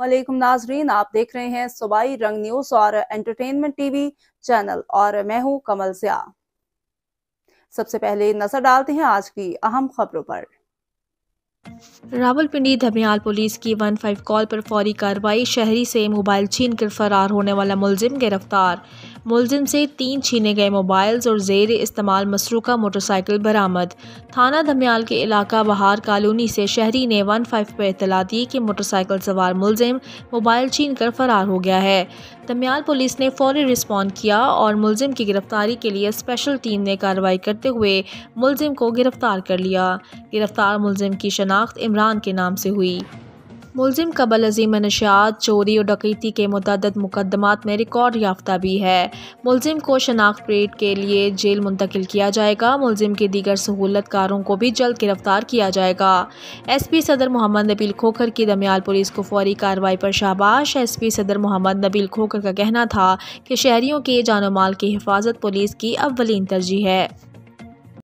वालेकुम नाजरीन, आप देख रहे हैं सूबाई रंग न्यूज और एंटरटेनमेंट टीवी चैनल और मैं हूं कमल सिया। सबसे पहले नजर डालते हैं आज की अहम खबरों पर। रावलपिंडी धमियाल पुलिस की 15 कॉल पर फौरी कार्रवाई। शहरी से मोबाइल छीनकर फरार होने वाला मुलजिम गिरफ्तार। मुलजिम से 3 छीने गए मोबाइल्स और जेर इस्तेमाल मसरूका मोटरसाइकिल बरामद। थाना धमियाल के इलाका बहार कॉलोनी से शहरी ने 15 पर इत्तला दी कि मोटरसाइकिल सवार मुलजिम मोबाइल छीनकर फरार हो गया है। धमियाल पुलिस ने फौरी रिस्पॉन्ड किया और मुलजिम की गिरफ्तारी के लिए स्पेशल टीम ने कार्रवाई करते हुए मुलजिम को गिरफ्तार कर लिया। गिरफ्तार मुलजिम की शनाख्त इमरान के नाम से हुई। मुलजिम कबल अजीम नशात, चोरी और डकैती के मुतअद्दिद मुकदमात में रिकॉर्ड याफ्ता भी है। मुलजिम को शनाख्त परेड के लिए जेल मुंतकिल किया जाएगा। मुलजिम के दीगर सहूलतकारों को भी जल्द गिरफ्तार किया जाएगा। SP सदर मोहम्मद नबील खोखर की धमियाल पुलिस को फौरी कार्रवाई पर शाबाश। SP सदर मोहम्मद नबील खोखर का कहना था कि शहरियों के जानो माल की हिफाजत पुलिस की अव्वलीन तरजीह है।